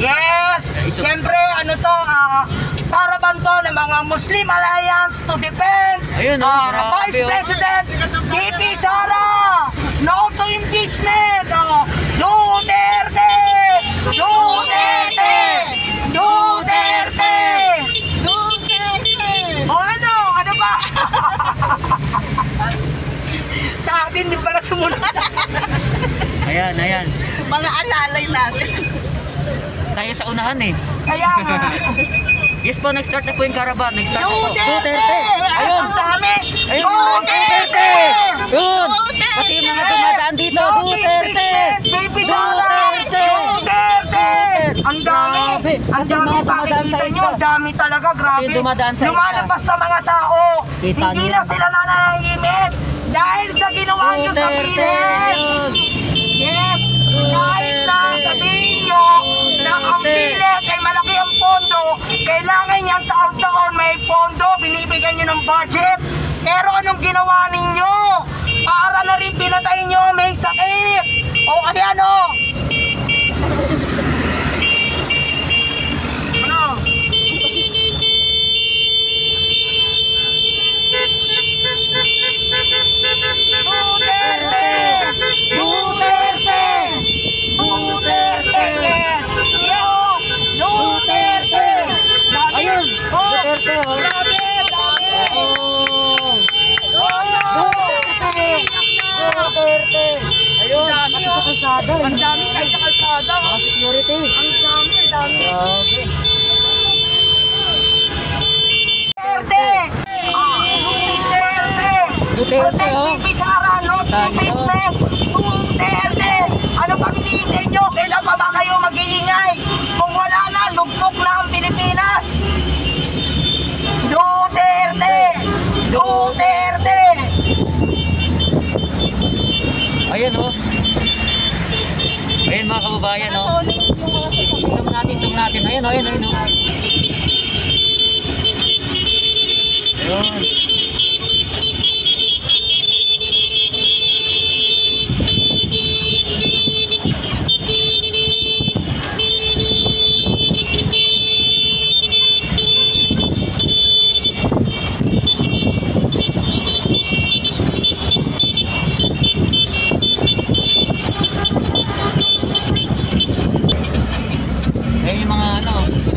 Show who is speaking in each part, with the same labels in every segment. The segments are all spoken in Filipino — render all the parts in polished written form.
Speaker 1: Yes! Siyempre, ano to, paraban to ng mga Muslim Alliance to defend Vice President VP Sara! No to impeachment! Duterte! Duterte! Duterte! Duterte! O ano? Ano ba? Sa atin, di pala sumunod.
Speaker 2: Ayan, ayan.
Speaker 1: Mga alalay natin.
Speaker 2: Tayo sa unahan eh.
Speaker 1: Kaya nga.
Speaker 2: Yes po, nag-start na po yung caravan. Nag-start na po.
Speaker 1: Duterte!
Speaker 2: Ayun!
Speaker 1: Ang dami!
Speaker 2: Ayun! Duterte! Yun! Pati yung mga dumadaan dito. Duterte!
Speaker 1: Duterte! Duterte! Ang dami! Ang dami! Pakikita nyo, ang dami talaga. Grabe. Lumalabas sa mga tao. Hindi na sila nananahimik. Dahil sa ginawa nyo sa Pilipinas. Yes! Kahit na sabihin nyo na ang Pilipinas ay malaki ang pondo, kailangan yan taon-taon may pondo, binibigyan nyo ng budget. Pero anong ginawa ninyo? Para na rin pinatay nyo, may sakit. O ayan o. Ano? Duterte! Duterte! Duterte! Yes! Yes! Duterte!
Speaker 2: Ayun! Duterte oh!
Speaker 1: Grabe!
Speaker 2: Duterte! Duterte! Ayun! Pati sa kalsada.
Speaker 1: Ang dami kahit sa kalsada.
Speaker 2: Mga security.
Speaker 1: Ang dami, ang dami.
Speaker 2: Grabe.
Speaker 1: Duterte! Duterte!
Speaker 2: Duterte oh!
Speaker 1: Protect Sara, no impeachment! Duterte! Ano pang hinihintay nyo? Kailan pa ba kayo mag-iingay? Kung wala na, lugmok na ang Pilipinas! Duterte! Duterte!
Speaker 2: Ayan oh! Ayan mga kababayan oh! Zoom natin. Ayan oh, ayan oh! Ayun!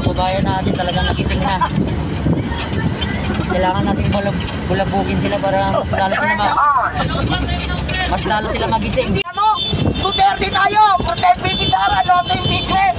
Speaker 2: Kababayan natin talagang nagising na. Kailangan natin bulabugin sila para mas lalo sila magising.
Speaker 1: Ano? Duterte tayo! Protect VP Sara, no to impeachment!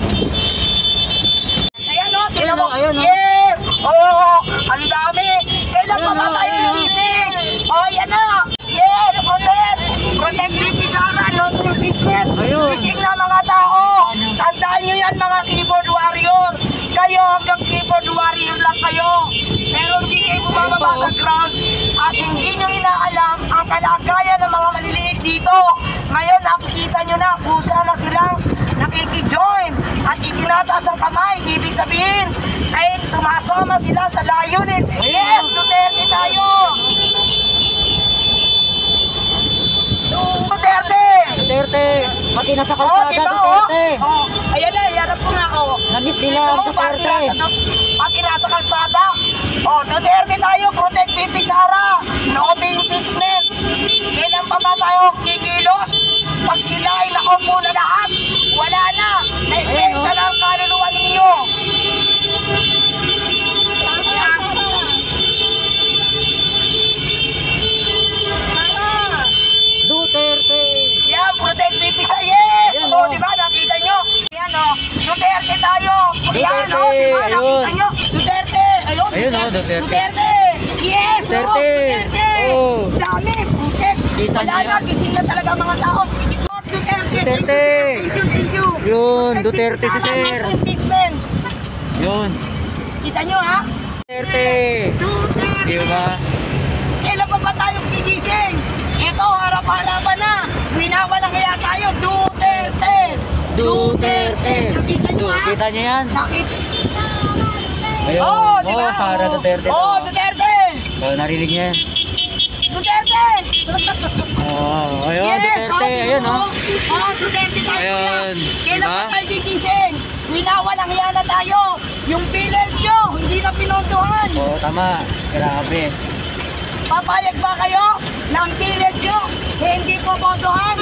Speaker 1: Ayan o, tinan mo! Yes! Oo! Ang dami! Kailan pa ba tayo nagising? O, yan na! Yes! Protect! Protect VP Sara, no to impeachment! Gising na mga tao! Tandaan nyo yan mga keyboard warrior! Kayo hanggang keyboard warrior lang kayo! Pero hindi kayo bumababa sa ground at hindi nyo inaalam ang kalagayan ng mga maliliit dito. Ngayon nakikita nyo na, kusa na silang nakikijoin at itinataas ang kamay. Ibig sabihin ay sumasama sila sa layunin. Yes! Duterte tayo! Duterte!
Speaker 2: Duterte! Pati nasa kalsada, Duterte!
Speaker 1: Ayan na, iharap ko nga ako.
Speaker 2: Namiss nila ang Duterte!
Speaker 1: Pati nasa kalsada. Duterte tayo, protect VP Sara. No to impeachment. Kailan pa ba tayo kikilos? Pag sila ay nakaupo na lahat, wala na. Naibenta na ang kaluluwa ninyo.
Speaker 2: Duterte!
Speaker 1: Yan, protect VP Sara. Yes! O, diba, nakita nyo? Yan o, Duterte tayo. Yan o, diba, nakita nyo? Duterte!
Speaker 2: Ayun o, Duterte!
Speaker 1: Duterte! Yes!
Speaker 2: Duterte!
Speaker 1: Oh! Dami! Protect! Wala na, gising na talaga mga tao. Duterte!
Speaker 2: Duterte!
Speaker 1: Thank you!
Speaker 2: Yun, Duterte si Sir!
Speaker 1: Impeachment!
Speaker 2: Yun!
Speaker 1: Kita nyo ha?
Speaker 2: Duterte!
Speaker 1: Duterte!
Speaker 2: Diba?
Speaker 1: Kailan pa ba tayong gigising? Ito, harap-harapan na! Winawalang kaya tayo! Duterte! Duterte! Nakita nyo ha?
Speaker 2: Kita niya yan?
Speaker 1: Nakita!
Speaker 2: Ayun!
Speaker 1: Oh, diba?
Speaker 2: Sara Duterte!
Speaker 1: Oh, Duterte!
Speaker 2: Narinig niya yan?
Speaker 1: Duterte!
Speaker 2: Ayun, Duterte! Ayun o!
Speaker 1: Duterte tayo!
Speaker 2: Ayun!
Speaker 1: Kailan pa tayo gigising? Ginawalang hiya na tayo. Yung pillars nyo, hindi na pinondohan.
Speaker 2: Oo, tama. Grabe.
Speaker 1: Papayag ba kayo ng pillars nyo, hindi po pondohan?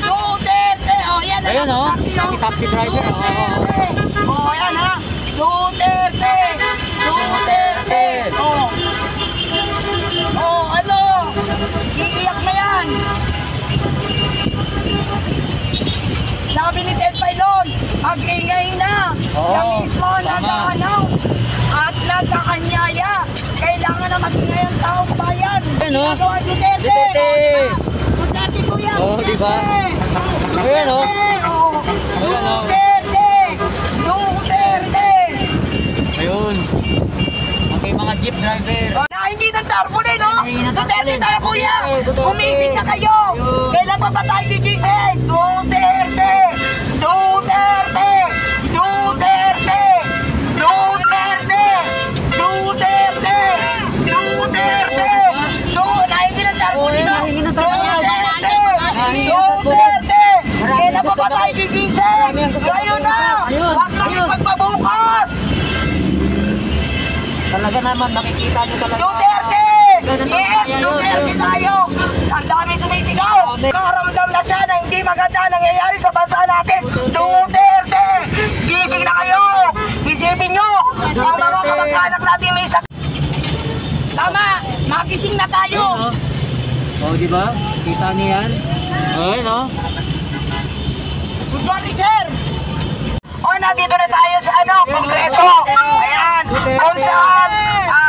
Speaker 1: Duterte! O, yan na.
Speaker 2: Ayun, oh. Si taxi driver.
Speaker 1: Duterte! O, yan ha. Duterte! Duterte! O. O, ano? Iiyak na yan. Sabi ni Ted Pailon, mag-ingay na.
Speaker 2: Oo,
Speaker 1: Siya mismo
Speaker 2: tama.
Speaker 1: nag-announce at nagkakanyaya. Kailangan na mag-ingay ang taong bayan.
Speaker 2: Ayun, oh.
Speaker 1: Ginagawa ni Duterte.
Speaker 2: Duterte!
Speaker 1: Duterte po yan.
Speaker 2: Oo, di ba? Ayun, oh.
Speaker 1: Duterte! Duterte!
Speaker 2: Ayun. Okay, mga jeep driver.
Speaker 1: Nahingi ng tarpaulin, no?
Speaker 2: Nahingi ng
Speaker 1: Duterte
Speaker 2: tarpaulin.
Speaker 1: tayo, kuya!
Speaker 2: Duterte.
Speaker 1: Gumising na kayo!
Speaker 2: Ayun.
Speaker 1: Kailan pa ba tayo gigising? Duterte! Duterte! Duterte! Duterte! Duterte! Duterte! Nahingi ng tarpaulin, no?
Speaker 2: Nahingi ng tarpaulin.
Speaker 1: Duterte!
Speaker 2: Nahingi ng tarpaulin.
Speaker 1: Duterte!
Speaker 2: Marami
Speaker 1: Kailan pa ba
Speaker 2: tutulong.
Speaker 1: tayo gigising?
Speaker 2: Marami ang tutulong.
Speaker 1: Ngayon na!
Speaker 2: Ayun,
Speaker 1: Huwag kami
Speaker 2: ayun.
Speaker 1: magpabukas!
Speaker 2: Talaga naman, makikita nyo talaga.
Speaker 1: Duterte!
Speaker 2: Ganun
Speaker 1: Yes,
Speaker 2: tayo,
Speaker 1: Duterte
Speaker 2: yun.
Speaker 1: tayo! Ang dami sumisigaw!
Speaker 2: Dami.
Speaker 1: Nakaramdam na siya na hindi maganda nangyayari sa bansa natin! Duterte! Gising na kayo! Isipin nyo! Ang mga
Speaker 2: Duterte.
Speaker 1: kamag-anak natin may sakit! Tama! Magising na tayo!
Speaker 2: Oh, di ba? Kita niyo yan? Ayun, oh.
Speaker 1: Good morning, sir! O, nandito na tayo sa Kongreso! Ayan! Kung saan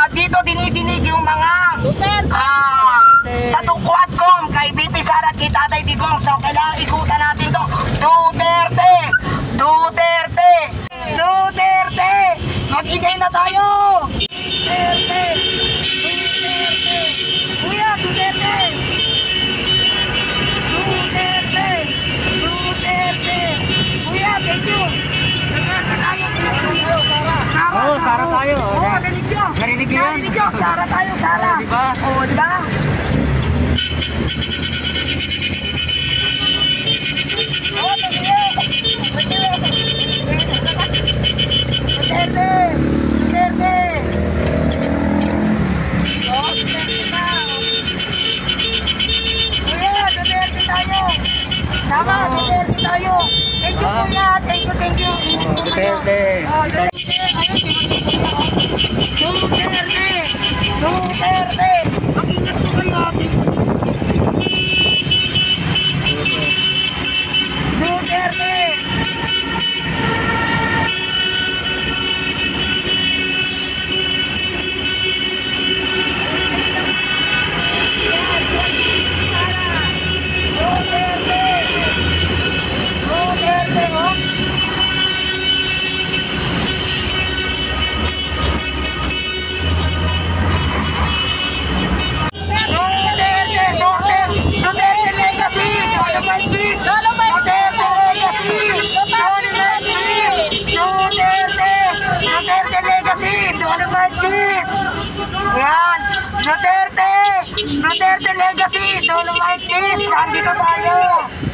Speaker 1: dito dinidinig yung mga sa tungkuat kong kay BP Sara at kay Tatay Digong. So, kailangan ikutan natin to. Duterte! Duterte! Duterte! Mag-ingay na tayo! Duterte! Duterte! Kuya, Duterte! Duterte! Duterte! Kuya, thank you!
Speaker 2: Oo, Sara tayo.
Speaker 1: Oo, narinig nyo.
Speaker 2: Narinig nyo yan?
Speaker 1: Narinig nyo. Sara tayo, Sara.
Speaker 2: Oo, di ba?
Speaker 1: Oo, di ba? Oo, thank you. Thank you. Duterte. Duterte. Oo, Duterte na. Kuya, Duterte tayo. Tama, Duterte tayo. Thank you, kuya. Thank you, thank you. Ingat po kayo.
Speaker 2: Duterte.
Speaker 1: Oh, Duterte. Duterte! Duterte! Mag-ingat po kayo. Duterte! Duterte! Duterte, oh! Duterte! Duterte legacy! Dolomite! Duterte legacy! Dolomite! Duterte legacy! Dolomite! Yan! Duterte! Duterte legacy! Dolomite! Nandito tayo!